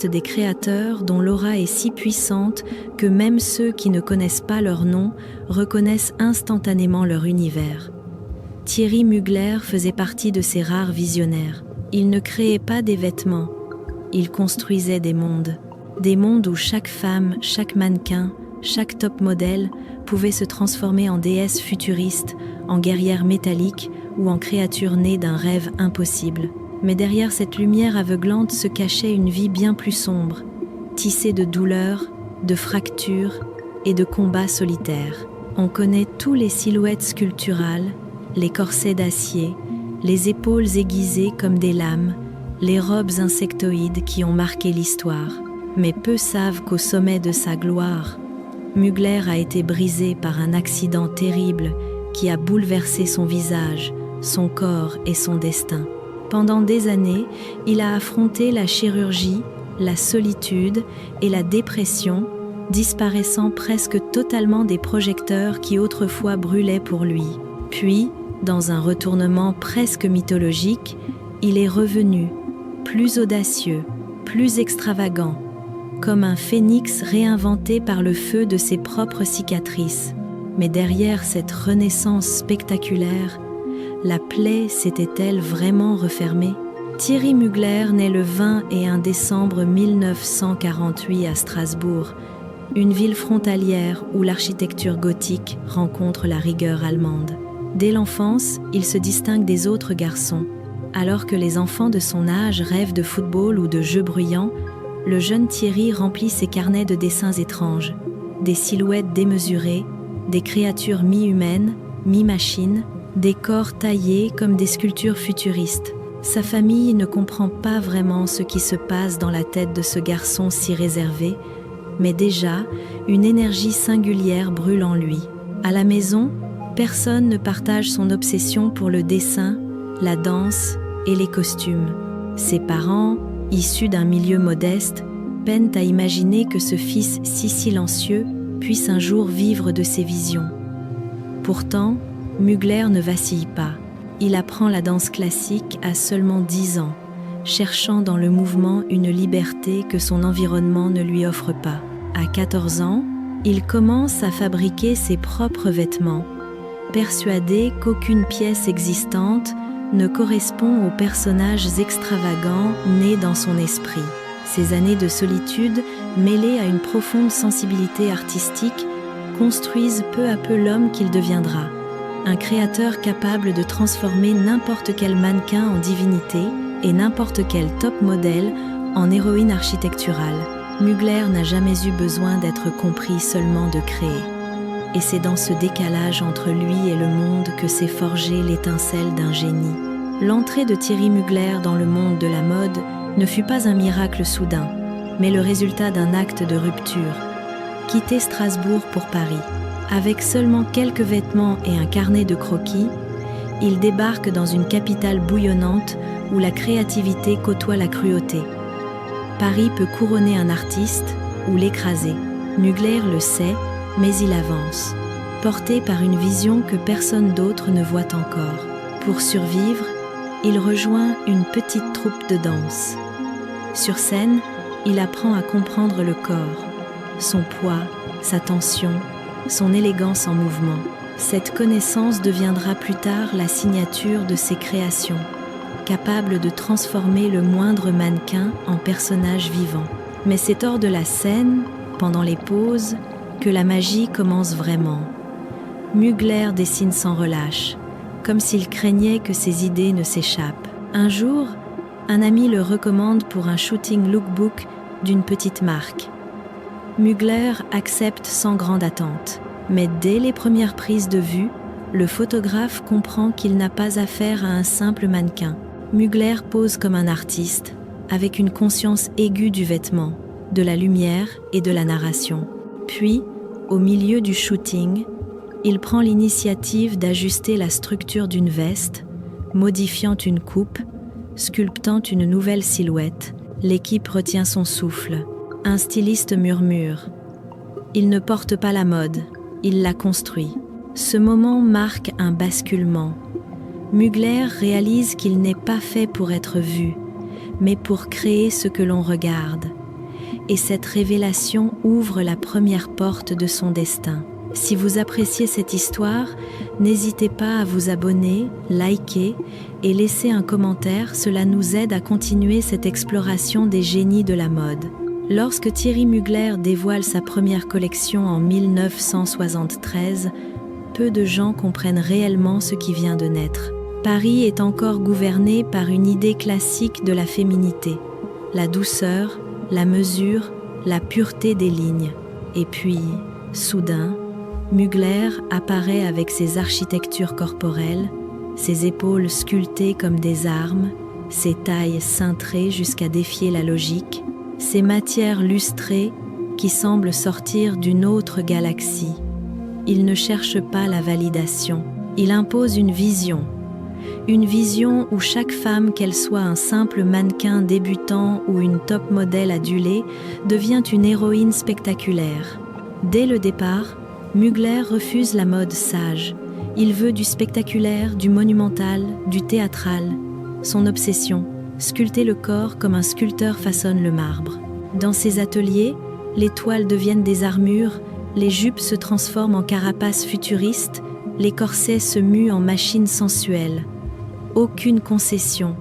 existent des créateurs dont l'aura est si puissante que même ceux qui ne connaissent pas leur nom reconnaissent instantanément leur univers. Thierry Mugler faisait partie de ces rares visionnaires. Il ne créait pas des vêtements, il construisait des mondes où chaque femme, chaque mannequin, chaque top modèle pouvait se transformer en déesse futuriste, en guerrière métallique ou en créature née d'un rêve impossible. Mais derrière cette lumière aveuglante se cachait une vie bien plus sombre, tissée de douleurs, de fractures et de combats solitaires. On connaît tous les silhouettes sculpturales, les corsets d'acier, les épaules aiguisées comme des lames, les robes insectoïdes qui ont marqué l'histoire. Mais peu savent qu'au sommet de sa gloire, Mugler a été brisé par un accident terrible qui a bouleversé son visage, son corps et son destin. Pendant des années, il a affronté la chirurgie, la solitude et la dépression, disparaissant presque totalement des projecteurs qui autrefois brûlaient pour lui. Puis, dans un retournement presque mythologique, il est revenu, plus audacieux, plus extravagant, comme un phénix réinventé par le feu de ses propres cicatrices. Mais derrière cette renaissance spectaculaire, la plaie s'était-elle vraiment refermée? Thierry Mugler naît le 21 décembre 1948 à Strasbourg, une ville frontalière où l'architecture gothique rencontre la rigueur allemande. Dès l'enfance, il se distingue des autres garçons. Alors que les enfants de son âge rêvent de football ou de jeux bruyants, le jeune Thierry remplit ses carnets de dessins étranges, des silhouettes démesurées, des créatures mi-humaines, mi-machines, des corps taillés comme des sculptures futuristes. Sa famille ne comprend pas vraiment ce qui se passe dans la tête de ce garçon si réservé, mais déjà, une énergie singulière brûle en lui. À la maison, personne ne partage son obsession pour le dessin, la danse et les costumes. Ses parents, issus d'un milieu modeste, peinent à imaginer que ce fils si silencieux puisse un jour vivre de ses visions. Pourtant, Mugler ne vacille pas. Il apprend la danse classique à seulement 10 ans, cherchant dans le mouvement une liberté que son environnement ne lui offre pas. À 14 ans, il commence à fabriquer ses propres vêtements, persuadé qu'aucune pièce existante ne correspond aux personnages extravagants nés dans son esprit. Ces années de solitude, mêlées à une profonde sensibilité artistique, construisent peu à peu l'homme qu'il deviendra. Un créateur capable de transformer n'importe quel mannequin en divinité et n'importe quel top modèle en héroïne architecturale. Mugler n'a jamais eu besoin d'être compris seulement de créer. Et c'est dans ce décalage entre lui et le monde que s'est forgée l'étincelle d'un génie. L'entrée de Thierry Mugler dans le monde de la mode ne fut pas un miracle soudain, mais le résultat d'un acte de rupture. Quitter Strasbourg pour Paris. Avec seulement quelques vêtements et un carnet de croquis, il débarque dans une capitale bouillonnante où la créativité côtoie la cruauté. Paris peut couronner un artiste ou l'écraser. Mugler le sait, mais il avance, porté par une vision que personne d'autre ne voit encore. Pour survivre, il rejoint une petite troupe de danse. Sur scène, il apprend à comprendre le corps, son poids, sa tension, son élégance en mouvement. Cette connaissance deviendra plus tard la signature de ses créations, capable de transformer le moindre mannequin en personnage vivant. Mais c'est hors de la scène, pendant les pauses, que la magie commence vraiment. Mugler dessine sans relâche, comme s'il craignait que ses idées ne s'échappent. Un jour, un ami le recommande pour un shooting lookbook d'une petite marque. Mugler accepte sans grande attente, mais dès les premières prises de vue, le photographe comprend qu'il n'a pas affaire à un simple mannequin. Mugler pose comme un artiste, avec une conscience aiguë du vêtement, de la lumière et de la narration. Puis, au milieu du shooting, il prend l'initiative d'ajuster la structure d'une veste, modifiant une coupe, sculptant une nouvelle silhouette. L'équipe retient son souffle. Un styliste murmure. Il ne porte pas la mode, il la construit. Ce moment marque un basculement. Mugler réalise qu'il n'est pas fait pour être vu, mais pour créer ce que l'on regarde. et cette révélation ouvre la première porte de son destin. Si vous appréciez cette histoire, n'hésitez pas à vous abonner, liker et laisser un commentaire, cela nous aide à continuer cette exploration des génies de la mode. Lorsque Thierry Mugler dévoile sa première collection en 1973, peu de gens comprennent réellement ce qui vient de naître. Paris est encore gouverné par une idée classique de la féminité, la douceur, la mesure, la pureté des lignes. Et puis, soudain, Mugler apparaît avec ses architectures corporelles, ses épaules sculptées comme des armes, ses tailles cintrées jusqu'à défier la logique, ses matières lustrées qui semblent sortir d'une autre galaxie. Il ne cherche pas la validation, il impose une vision où chaque femme, qu'elle soit un simple mannequin débutant ou une top modèle adulée, devient une héroïne spectaculaire. Dès le départ, Mugler refuse la mode sage. Il veut du spectaculaire, du monumental, du théâtral. Son obsession, sculpter le corps comme un sculpteur façonne le marbre. Dans ses ateliers, les toiles deviennent des armures, les jupes se transforment en carapaces futuristes, les corsets se muent en machines sensuelles. Aucune concession,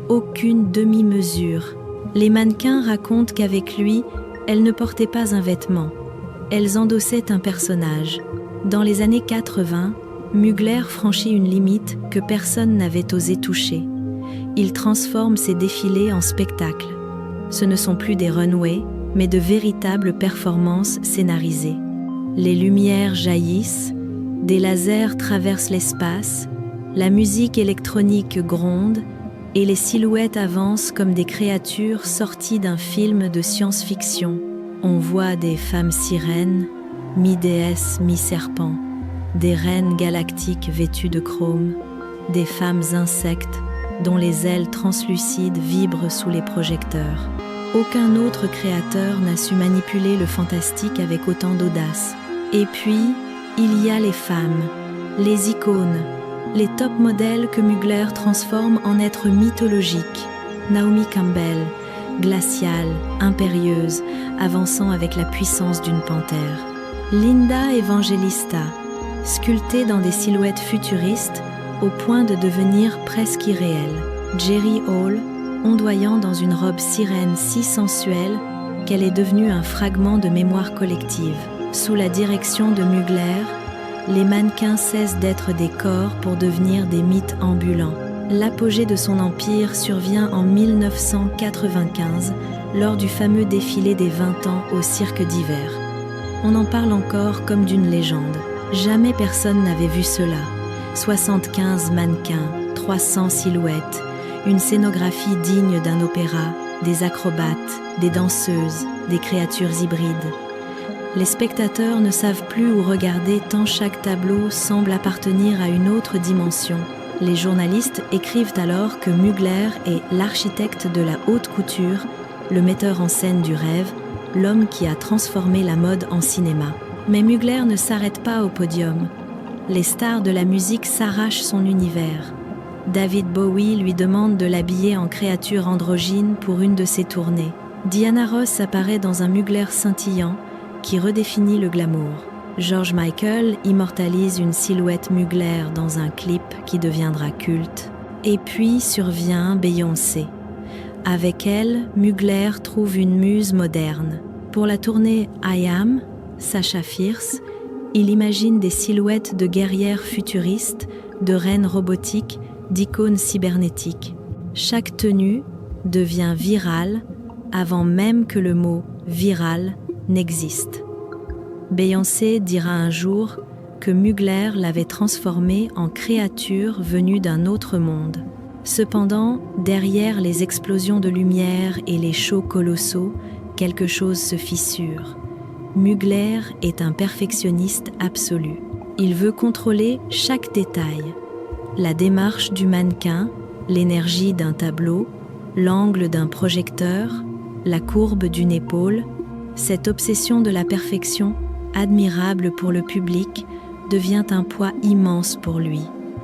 aucune demi-mesure. Les mannequins racontent qu'avec lui, elles ne portaient pas un vêtement. Elles endossaient un personnage. Dans les années 80, Mugler franchit une limite que personne n'avait osé toucher. Il transforme ses défilés en spectacles. Ce ne sont plus des runways, mais de véritables performances scénarisées. Les lumières jaillissent, des lasers traversent l'espace, la musique électronique gronde et les silhouettes avancent comme des créatures sorties d'un film de science-fiction. On voit des femmes sirènes, mi-déesses, mi-serpents, des reines galactiques vêtues de chrome, des femmes insectes dont les ailes translucides vibrent sous les projecteurs. Aucun autre créateur n'a su manipuler le fantastique avec autant d'audace. Et puis, il y a les femmes, les icônes, les top modèles que Mugler transforme en êtres mythologiques. Naomi Campbell, glaciale, impérieuse, avançant avec la puissance d'une panthère. Linda Evangelista, sculptée dans des silhouettes futuristes au point de devenir presque irréelle. Jerry Hall, ondoyant dans une robe sirène si sensuelle qu'elle est devenue un fragment de mémoire collective. Sous la direction de Mugler, les mannequins cessent d'être des corps pour devenir des mythes ambulants. L'apogée de son empire survient en 1995, lors du fameux défilé des 20 ans au Cirque d'hiver. On en parle encore comme d'une légende. Jamais personne n'avait vu cela. 75 mannequins, 300 silhouettes, une scénographie digne d'un opéra, des acrobates, des danseuses, des créatures hybrides. Les spectateurs ne savent plus où regarder tant chaque tableau semble appartenir à une autre dimension. Les journalistes écrivent alors que Mugler est l'architecte de la haute couture, le metteur en scène du rêve, l'homme qui a transformé la mode en cinéma. Mais Mugler ne s'arrête pas au podium. Les stars de la musique s'arrachent son univers. David Bowie lui demande de l'habiller en créature androgyne pour une de ses tournées. Diana Ross apparaît dans un Mugler scintillant qui redéfinit le glamour. George Michael immortalise une silhouette Mugler dans un clip qui deviendra culte. Et puis survient Beyoncé. Avec elle, Mugler trouve une muse moderne. Pour la tournée I Am, Sasha Fierce, il imagine des silhouettes de guerrières futuristes, de reines robotiques, d'icônes cybernétiques. Chaque tenue devient virale avant même que le mot « viral » n'existe. Beyoncé dira un jour que Mugler l'avait transformée en créature venue d'un autre monde. Cependant, derrière les explosions de lumière et les shows colossaux, quelque chose se fissure. Mugler est un perfectionniste absolu. Il veut contrôler chaque détail. La démarche du mannequin, l'énergie d'un tableau, l'angle d'un projecteur, la courbe d'une épaule, cette obsession de la perfection, admirable pour le public, devient un poids immense pour lui.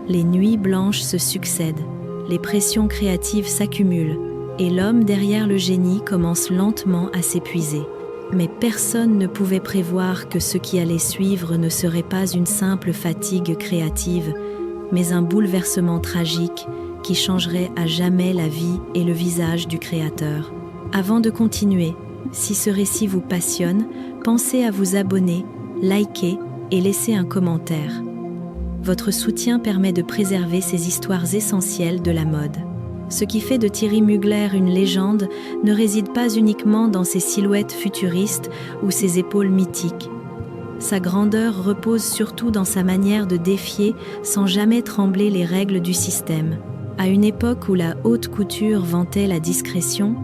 Les nuits blanches se succèdent, les pressions créatives s'accumulent, et l'homme derrière le génie commence lentement à s'épuiser. Mais personne ne pouvait prévoir que ce qui allait suivre ne serait pas une simple fatigue créative, mais un bouleversement tragique qui changerait à jamais la vie et le visage du créateur. Avant de continuer, si ce récit vous passionne, pensez à vous abonner, liker et laisser un commentaire. Votre soutien permet de préserver ces histoires essentielles de la mode. Ce qui fait de Thierry Mugler une légende ne réside pas uniquement dans ses silhouettes futuristes ou ses épaules mythiques. Sa grandeur repose surtout dans sa manière de défier sans jamais trembler les règles du système. À une époque où la haute couture vantait la discrétion,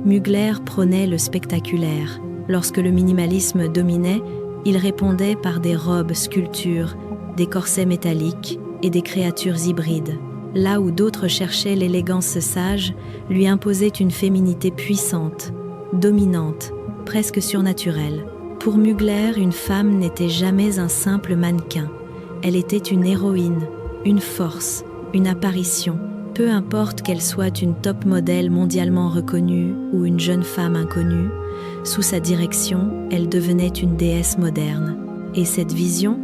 Mugler prônait le spectaculaire. Lorsque le minimalisme dominait, il répondait par des robes sculptures, des corsets métalliques et des créatures hybrides. Là où d'autres cherchaient l'élégance sage, lui imposait une féminité puissante, dominante, presque surnaturelle. Pour Mugler, une femme n'était jamais un simple mannequin. Elle était une héroïne, une force, une apparition. Peu importe qu'elle soit une top modèle mondialement reconnue ou une jeune femme inconnue, sous sa direction, elle devenait une déesse moderne. Et cette vision,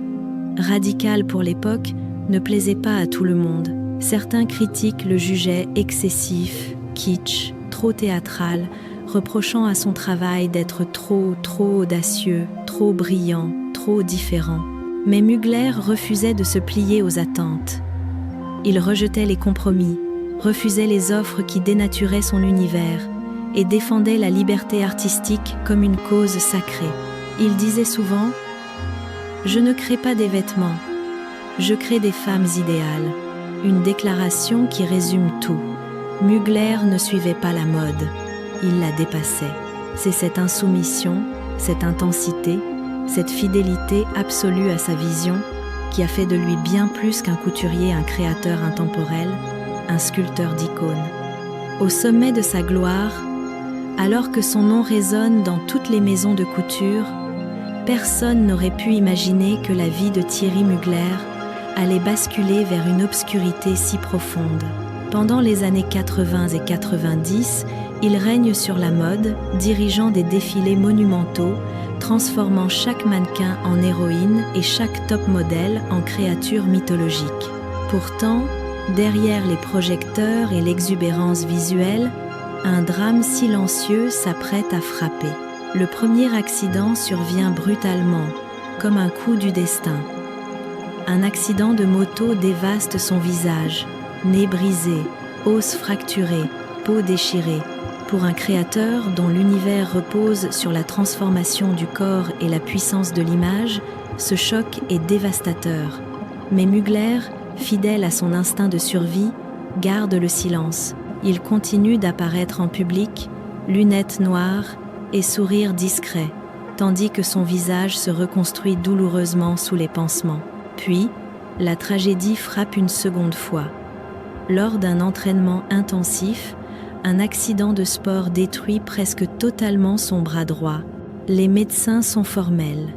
radicale pour l'époque, ne plaisait pas à tout le monde. Certains critiques le jugeaient excessif, kitsch, trop théâtral, reprochant à son travail d'être trop audacieux, trop brillant, trop différent. Mais Mugler refusait de se plier aux attentes. Il rejetait les compromis, refusait les offres qui dénaturaient son univers et défendait la liberté artistique comme une cause sacrée. Il disait souvent « Je ne crée pas des vêtements, je crée des femmes idéales ». Une déclaration qui résume tout. Mugler ne suivait pas la mode, il la dépassait. C'est cette insoumission, cette intensité, cette fidélité absolue à sa vision qui a fait de lui bien plus qu'un couturier, un créateur intemporel, un sculpteur d'icônes. Au sommet de sa gloire, alors que son nom résonne dans toutes les maisons de couture, personne n'aurait pu imaginer que la vie de Thierry Mugler allait basculer vers une obscurité si profonde. Pendant les années 80 et 90, il règne sur la mode, dirigeant des défilés monumentaux, transformant chaque mannequin en héroïne et chaque top modèle en créature mythologique. Pourtant, derrière les projecteurs et l'exubérance visuelle, un drame silencieux s'apprête à frapper. Le premier accident survient brutalement, comme un coup du destin. Un accident de moto dévaste son visage, nez brisé, os fracturé, peau déchirée. Pour un créateur dont l'univers repose sur la transformation du corps et la puissance de l'image, ce choc est dévastateur. Mais Mugler, fidèle à son instinct de survie, garde le silence. Il continue d'apparaître en public, lunettes noires et sourire discret, tandis que son visage se reconstruit douloureusement sous les pansements. Puis, la tragédie frappe une seconde fois. Lors d'un entraînement intensif, un accident de sport détruit presque totalement son bras droit. Les médecins sont formels.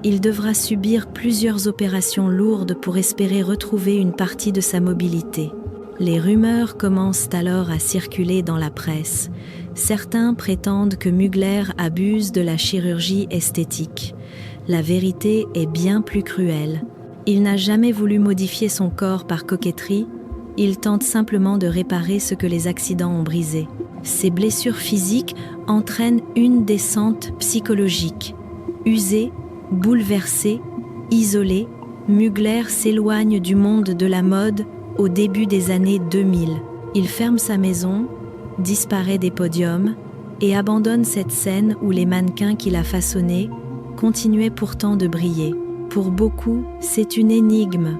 Il devra subir plusieurs opérations lourdes pour espérer retrouver une partie de sa mobilité. Les rumeurs commencent alors à circuler dans la presse. Certains prétendent que Mugler abuse de la chirurgie esthétique. La vérité est bien plus cruelle. Il n'a jamais voulu modifier son corps par coquetterie, il tente simplement de réparer ce que les accidents ont brisé. Ses blessures physiques entraînent une descente psychologique. Usé, bouleversé, isolé, Mugler s'éloigne du monde de la mode au début des années 2000. Il ferme sa maison, disparaît des podiums et abandonne cette scène où les mannequins qu'il a façonnés continuaient pourtant de briller. Pour beaucoup, c'est une énigme.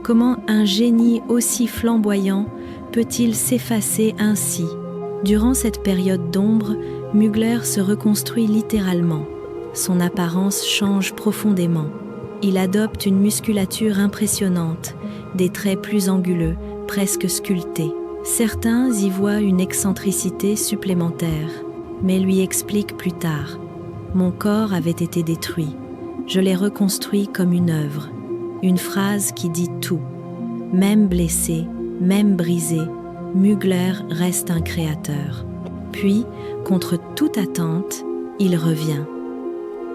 Comment un génie aussi flamboyant peut-il s'effacer ainsi ? Durant cette période d'ombre, Mugler se reconstruit littéralement. Son apparence change profondément. Il adopte une musculature impressionnante, des traits plus anguleux, presque sculptés. Certains y voient une excentricité supplémentaire, mais lui expliquent plus tard. Mon corps avait été détruit. Je l'ai reconstruit comme une œuvre. Une phrase qui dit tout. Même blessé, même brisé, Mugler reste un créateur. Puis, contre toute attente, il revient.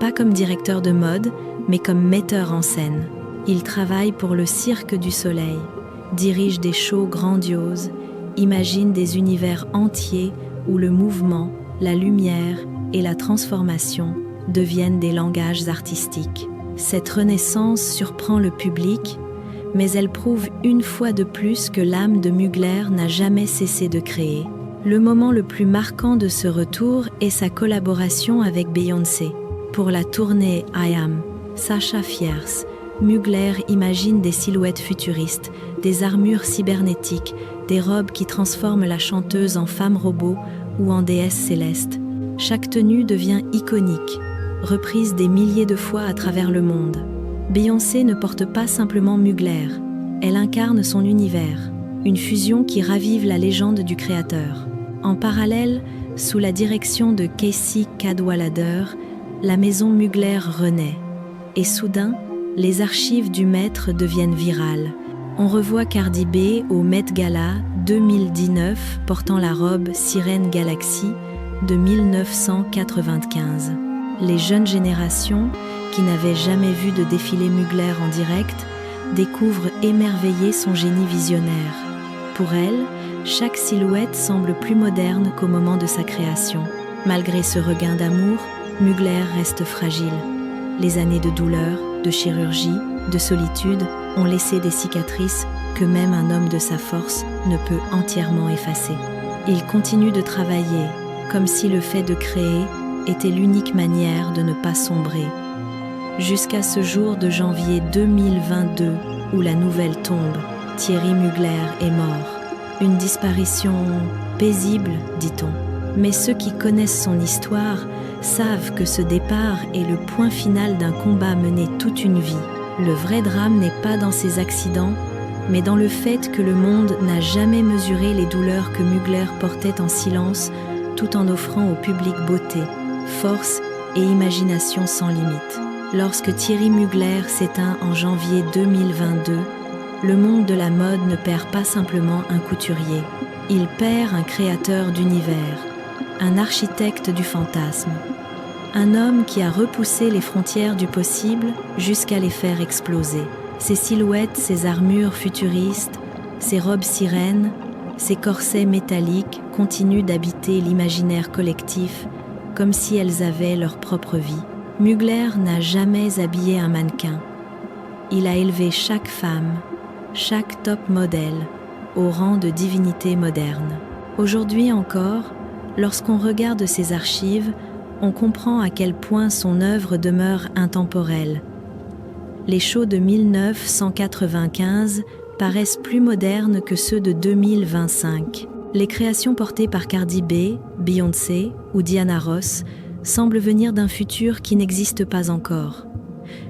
Pas comme directeur de mode, mais comme metteur en scène. Il travaille pour le Cirque du Soleil, dirige des shows grandioses, imagine des univers entiers où le mouvement, la lumière et la transformation deviennent des langages artistiques. Cette renaissance surprend le public, mais elle prouve une fois de plus que l'âme de Mugler n'a jamais cessé de créer. Le moment le plus marquant de ce retour est sa collaboration avec Beyoncé. Pour la tournée I Am, Sasha Fierce, Mugler imagine des silhouettes futuristes, des armures cybernétiques, des robes qui transforment la chanteuse en femme robot ou en déesse céleste. Chaque tenue devient iconique, reprise des milliers de fois à travers le monde. Beyoncé ne porte pas simplement Mugler, elle incarne son univers, une fusion qui ravive la légende du créateur. En parallèle, sous la direction de Casey Cadwallader, la maison Mugler renaît. Et soudain, les archives du maître deviennent virales. On revoit Cardi B au Met Gala 2019 portant la robe Sirène Galaxy de 1995. Les jeunes générations, qui n'avaient jamais vu de défilé Mugler en direct, découvrent émerveillées son génie visionnaire. Pour elles, chaque silhouette semble plus moderne qu'au moment de sa création. Malgré ce regain d'amour, Mugler reste fragile. Les années de douleur, de chirurgie, de solitude ont laissé des cicatrices que même un homme de sa force ne peut entièrement effacer. Il continue de travailler, comme si le fait de créer était l'unique manière de ne pas sombrer. Jusqu'à ce jour de janvier 2022, où la nouvelle tombe, Thierry Mugler est mort. Une disparition paisible, dit-on. Mais ceux qui connaissent son histoire savent que ce départ est le point final d'un combat mené toute une vie. Le vrai drame n'est pas dans ces accidents, mais dans le fait que le monde n'a jamais mesuré les douleurs que Mugler portait en silence, tout en offrant au public beauté, force et imagination sans limite. Lorsque Thierry Mugler s'éteint en janvier 2022, le monde de la mode ne perd pas simplement un couturier. Il perd un créateur d'univers, un architecte du fantasme, un homme qui a repoussé les frontières du possible jusqu'à les faire exploser. Ses silhouettes, ses armures futuristes, ses robes sirènes, ses corsets métalliques continuent d'habiter l'imaginaire collectif comme si elles avaient leur propre vie. Mugler n'a jamais habillé un mannequin. Il a élevé chaque femme, chaque top modèle, au rang de divinité moderne. Aujourd'hui encore, lorsqu'on regarde ses archives, on comprend à quel point son œuvre demeure intemporelle. Les shows de 1995 paraissent plus modernes que ceux de 2025. Les créations portées par Cardi B, Beyoncé ou Diana Ross semblent venir d'un futur qui n'existe pas encore.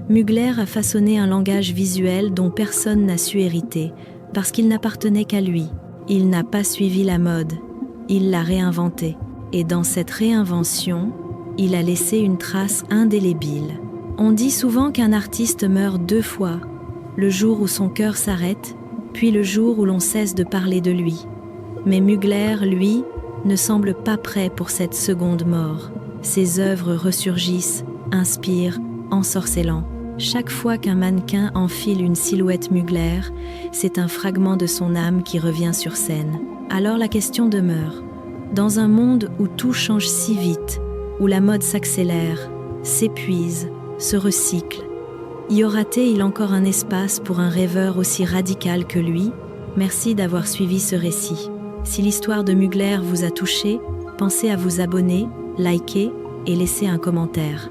Mugler a façonné un langage visuel dont personne n'a su hériter, parce qu'il n'appartenait qu'à lui. Il n'a pas suivi la mode, il l'a réinventé. Et dans cette réinvention, il a laissé une trace indélébile. On dit souvent qu'un artiste meurt 2 fois, le jour où son cœur s'arrête, puis le jour où l'on cesse de parler de lui. Mais Mugler, lui, ne semble pas prêt pour cette seconde mort. Ses œuvres ressurgissent, inspirent, ensorcelant. Chaque fois qu'un mannequin enfile une silhouette Mugler, c'est un fragment de son âme qui revient sur scène. Alors la question demeure. Dans un monde où tout change si vite, où la mode s'accélère, s'épuise, se recycle, y aura-t-il encore un espace pour un rêveur aussi radical que lui? Merci d'avoir suivi ce récit. Si l'histoire de Mugler vous a touché, pensez à vous abonner, liker et laisser un commentaire.